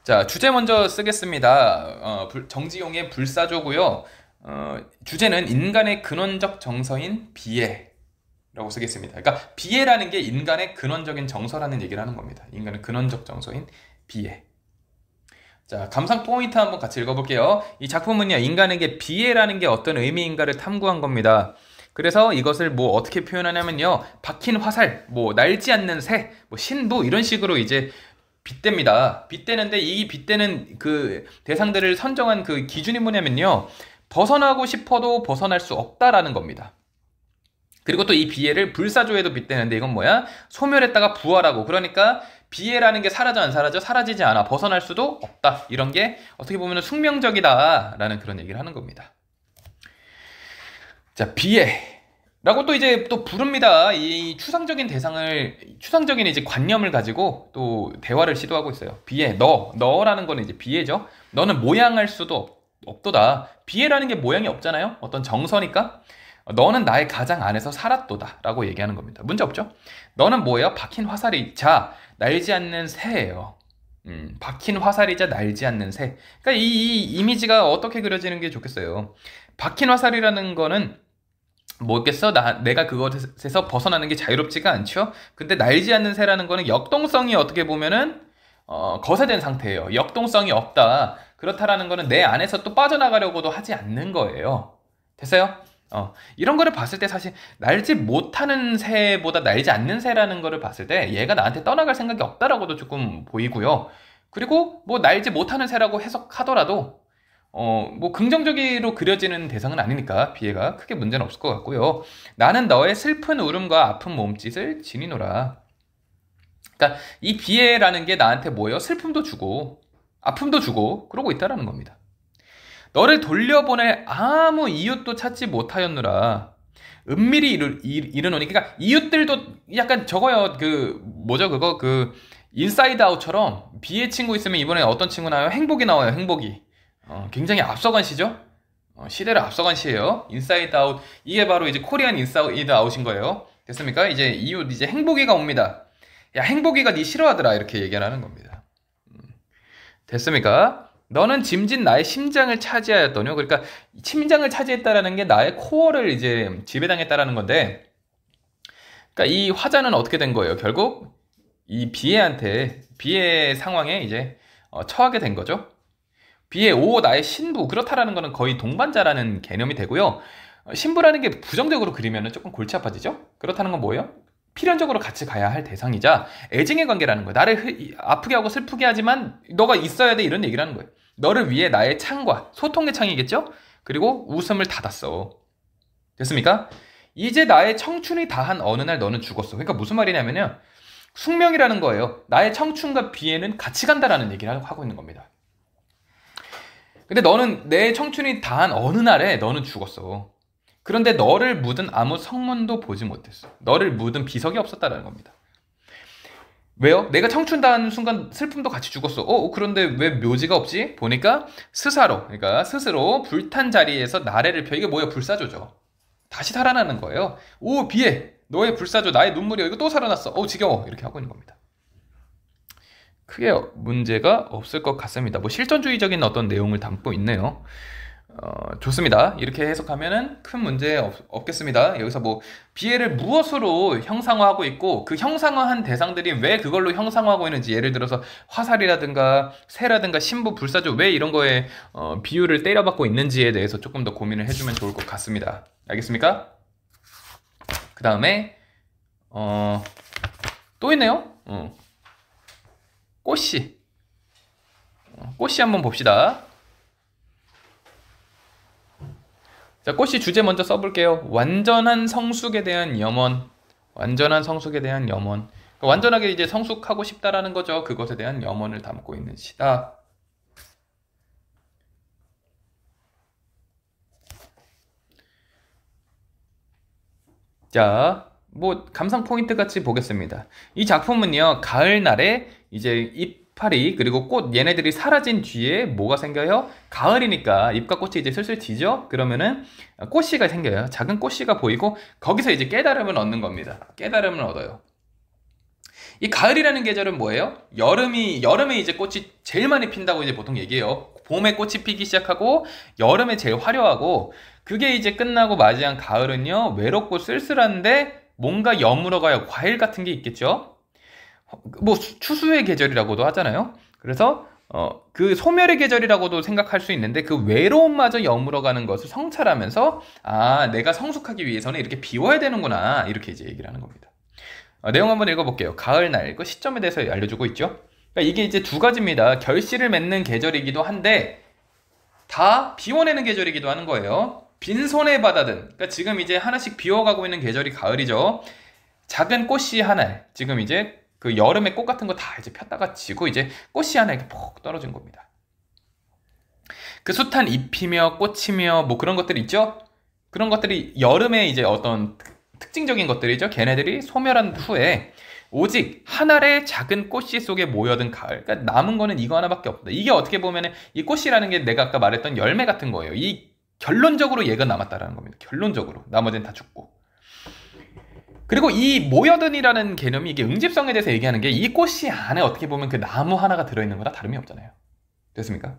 자, 주제 먼저 쓰겠습니다. 정지용의 불사조고요. 주제는 인간의 근원적 정서인 비애라고 쓰겠습니다. 그러니까 비애라는 게 인간의 근원적인 정서라는 얘기를 하는 겁니다. 인간의 근원적 정서인 비애. 자, 감상 포인트 한번 같이 읽어볼게요. 이 작품은요, 인간에게 비애라는 게 어떤 의미인가를 탐구한 겁니다. 그래서 이것을 뭐 어떻게 표현하냐면요, 박힌 화살, 뭐 날지 않는 새, 뭐 신부 이런 식으로 이제 빗댑니다. 빗대는데 이 빗대는 그 대상들을 선정한 그 기준이 뭐냐면요, 벗어나고 싶어도 벗어날 수 없다라는 겁니다. 그리고 또 이 비애를 불사조에도 빗대는데 이건 뭐야? 소멸했다가 부활하고, 그러니까 비애라는 게 사라져 안 사라져? 사라지지 않아. 벗어날 수도 없다. 이런 게 어떻게 보면 숙명적이다라는 그런 얘기를 하는 겁니다. 자, 비애라고 또 이제 또 부릅니다. 이 추상적인 이제 관념을 가지고 또 대화를 시도하고 있어요. 비애, 너라는 거는 이제 비애죠. 너는 모양할 수도 없도다. 비애라는 게 모양이 없잖아요. 어떤 정서니까. 너는 나의 가장 안에서 살았도다 라고 얘기하는 겁니다. 문제 없죠? 너는 뭐예요? 박힌 화살이자 날지 않는 새예요. 박힌 화살이자 날지 않는 새. 그러니까 이 이미지가 어떻게 그려지는 게 좋겠어요. 박힌 화살이라는 거는 뭐겠어? 내가 그것에서 벗어나는 게 자유롭지가 않죠? 근데 날지 않는 새라는 거는 역동성이 어떻게 보면은 거세된 상태예요. 역동성이 없다. 그렇다라는 거는 내 안에서 또 빠져나가려고도 하지 않는 거예요. 됐어요? 이런 거를 봤을 때 사실 날지 못하는 새보다 날지 않는 새라는 거를 봤을 때 얘가 나한테 떠나갈 생각이 없다라고도 조금 보이고요. 그리고 뭐 날지 못하는 새라고 해석하더라도 뭐 긍정적으로 그려지는 대상은 아니니까 비애가 크게 문제는 없을 것 같고요. 나는 너의 슬픈 울음과 아픈 몸짓을 지니노라. 그러니까 이 비애라는 게 나한테 뭐예요? 슬픔도 주고 아픔도 주고 그러고 있다라는 겁니다. 너를 돌려보낼 아무 이웃도 찾지 못하였노라. 은밀히 이르노니. 그러니까 이웃들도 약간 저거요. 그 뭐죠 그거, 그 인사이드 아웃처럼 비애 친구 있으면 이번에 어떤 친구 나와요? 행복이 나와요. 행복이. 굉장히 앞서간 시죠. 시대를 앞서간 시예요. 인사이드 아웃. 이게 바로 이제 코리안 인사이드 아웃인 거예요. 됐습니까? 이제 이웃, 이제 행복이가 옵니다. 야, 행복이가 니 싫어하더라, 이렇게 얘기하는 겁니다. 됐습니까? 너는 짐진 나의 심장을 차지하였더뇨. 그러니까 심장을 차지했다라는 게 나의 코어를 이제 지배당했다라는 건데, 그러니까 이 화자는 어떻게 된 거예요? 결국 이 비애 상황에 이제 처하게 된 거죠. 비애, 오 나의 신부, 그렇다라는 거는 거의 동반자라는 개념이 되고요. 신부라는 게 부정적으로 그리면 조금 골치 아파지죠. 그렇다는 건 뭐예요? 필연적으로 같이 가야 할 대상이자 애증의 관계라는 거예요. 나를 아프게 하고 슬프게 하지만 너가 있어야 돼, 이런 얘기를 하는 거예요. 너를 위해 나의 창과 소통의 창이겠죠? 그리고 웃음을 닫았어. 됐습니까? 이제 나의 청춘이 다한 어느 날 너는 죽었어. 그러니까 무슨 말이냐면요, 숙명이라는 거예요. 나의 청춘과 비애는 같이 간다라는 얘기를 하고 있는 겁니다. 근데 너는 내 청춘이 다한 어느 날에 너는 죽었어. 그런데 너를 묻은 아무 성문도 보지 못했어. 너를 묻은 비석이 없었다는 겁니다. 왜요? 내가 청춘 다하는 순간 슬픔도 같이 죽었어. 그런데 왜 묘지가 없지? 보니까 그러니까 스스로 불탄 자리에서 나래를 펴. 이게 뭐예요? 불사조죠. 다시 살아나는 거예요. 오, 비애, 너의 불사조, 나의 눈물이야. 이거 또 살아났어. 지겨워. 이렇게 하고 있는 겁니다. 크게 문제가 없을 것 같습니다. 뭐 실존주의적인 어떤 내용을 담고 있네요. 좋습니다. 이렇게 해석하면은 큰 문제 없겠습니다. 여기서 뭐 비애를 무엇으로 형상화하고 있고, 그 형상화한 대상들이 왜 그걸로 형상화하고 있는지, 예를 들어서 화살이라든가 새라든가 신부, 불사조, 왜 이런 거에 비유를 때려받고 있는지에 대해서 조금 더 고민을 해주면 좋을 것 같습니다. 알겠습니까? 그 다음에 또 있네요. 꽃씨. 꽃씨 한번 봅시다. 자, 꽃씨 주제 먼저 써볼게요. 완전한 성숙에 대한 염원. 완전한 성숙에 대한 염원. 그러니까 완전하게 이제 성숙하고 싶다라는 거죠. 그것에 대한 염원을 담고 있는 시다. 자, 뭐 감상 포인트 같이 보겠습니다. 이 작품은요, 가을날에 이제 이파리 그리고 꽃, 얘네들이 사라진 뒤에 뭐가 생겨요? 가을이니까 잎과 꽃이 이제 슬슬 지죠? 그러면은 꽃씨가 생겨요. 작은 꽃씨가 보이고 거기서 이제 깨달음을 얻는 겁니다. 깨달음을 얻어요. 이 가을이라는 계절은 뭐예요? 여름에 이제 꽃이 제일 많이 핀다고 이제 보통 얘기해요. 봄에 꽃이 피기 시작하고 여름에 제일 화려하고, 그게 이제 끝나고 맞이한 가을은요, 외롭고 쓸쓸한데 뭔가 여물어가요. 과일 같은 게 있겠죠? 뭐 추수의 계절이라고도 하잖아요. 그래서 그 소멸의 계절이라고도 생각할 수 있는데, 그 외로움마저 여물어가는 것을 성찰하면서, 아, 내가 성숙하기 위해서는 이렇게 비워야 되는구나, 이렇게 이제 얘기를 하는 겁니다. 내용 한번 읽어볼게요. 가을날, 그 시점에 대해서 알려주고 있죠. 그러니까 이게 이제 두 가지입니다. 결실을 맺는 계절이기도 한데 다 비워내는 계절이기도 하는 거예요. 빈손에 받아든, 그러니까 지금 이제 하나씩 비워가고 있는 계절이 가을이죠. 작은 꽃이 하나, 지금 이제 그 여름에 꽃 같은 거 다 이제 폈다가 지고 이제 꽃이 하나 이렇게 푹 떨어진 겁니다. 그 숱한 잎이며 꽃이며 뭐 그런 것들이 있죠. 그런 것들이 여름에 이제 어떤 특징적인 것들이죠. 걔네들이 소멸한 후에 오직 한 알의 작은 꽃씨 속에 모여든 가을. 그러니까 남은 거는 이거 하나밖에 없다. 이게 어떻게 보면은 이 꽃이라는 게 내가 아까 말했던 열매 같은 거예요. 이 결론적으로 얘가 남았다라는 겁니다. 결론적으로. 나머지는 다 죽고. 그리고 이 모여든이라는 개념이, 이게 응집성에 대해서 얘기하는 게, 이 꽃이 안에 어떻게 보면 그 나무 하나가 들어있는 거랑 다름이 없잖아요. 됐습니까?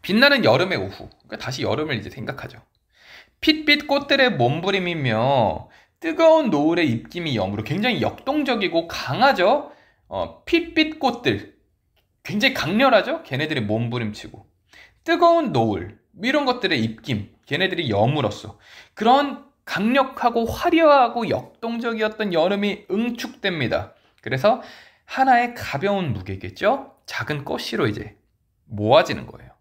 빛나는 여름의 오후. 그러니까 다시 여름을 이제 생각하죠. 핏빛 꽃들의 몸부림이며 뜨거운 노을의 입김이 여물어 굉장히 역동적이고 강하죠. 핏빛 꽃들 굉장히 강렬하죠. 걔네들이 몸부림치고 뜨거운 노을 이런 것들의 입김, 걔네들이 여물었어. 그런 강력하고 화려하고 역동적이었던 여름이 응축됩니다. 그래서 하나의 가벼운 무게겠죠. 작은 꽃씨로 이제 모아지는 거예요.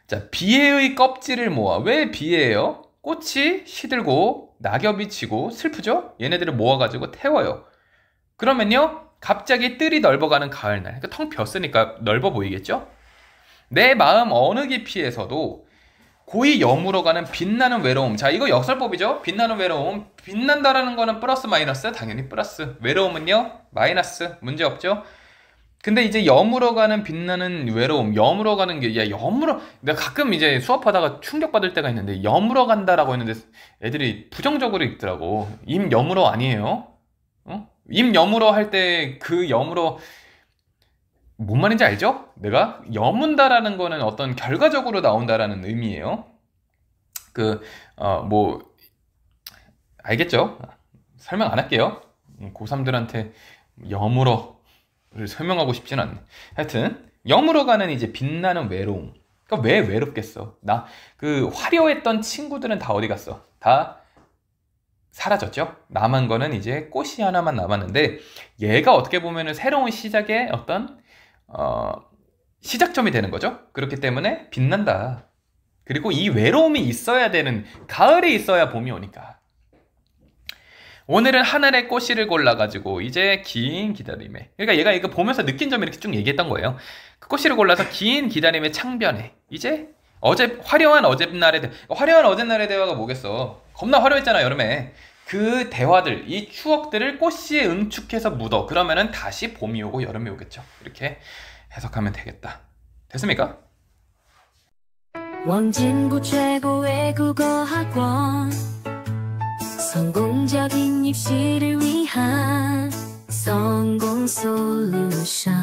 자, 비애의 껍질을 모아. 왜 비애예요? 꽃이 시들고 낙엽이 지고 슬프죠? 얘네들을 모아가지고 태워요. 그러면요, 갑자기 뜰이 넓어가는 가을날, 그러니까 텅 비었으니까 넓어 보이겠죠? 내 마음 어느 깊이에서도 고이 여물어가는 빛나는 외로움. 자, 이거 역설법이죠? 빛나는 외로움. 빛난다라는 거는 플러스 마이너스? 당연히 플러스. 외로움은요? 마이너스. 문제없죠? 근데 이제 여물어가는 빛나는 외로움, 여물어가는 게, 내가 가끔 이제 수업하다가 충격받을 때가 있는데, 여물어간다라고 했는데 애들이 부정적으로 읽더라고. 임 여물어 아니에요? 임 여물어 할 때 그 여물어, 뭔 말인지 알죠? 내가 여문다라는 거는 어떤 결과적으로 나온다라는 의미예요. 알겠죠? 설명 안 할게요. 고3들한테 여물어를 설명하고 싶진 않네. 하여튼, 여물어가는 이제 빛나는 외로움. 그러니까 왜 외롭겠어? 그 화려했던 친구들은 다 어디 갔어? 다 사라졌죠? 남은 거는 이제 꽃이 하나만 남았는데, 얘가 어떻게 보면은 새로운 시작의 어떤 시작점이 되는 거죠. 그렇기 때문에 빛난다. 그리고 이 외로움이 있어야 되는, 가을에 있어야 봄이 오니까. 오늘은 하늘의 꽃씨를 골라가지고 이제 긴 기다림에, 그러니까 얘가 이거 보면서 느낀 점 이렇게 쭉 얘기했던 거예요. 그 꽃씨를 골라서 긴 기다림의 창변에 이제 화려한 어젯날의 대화가 뭐겠어. 겁나 화려했잖아 여름에. 그 대화들, 이 추억들을 꽃씨에 응축해서 묻어. 그러면은 다시 봄이 오고 여름이 오겠죠. 이렇게 해석하면 되겠다. 됐습니까? 원진부 최고의 국어학원, 성공적인 입시를 위한 성공 솔루션.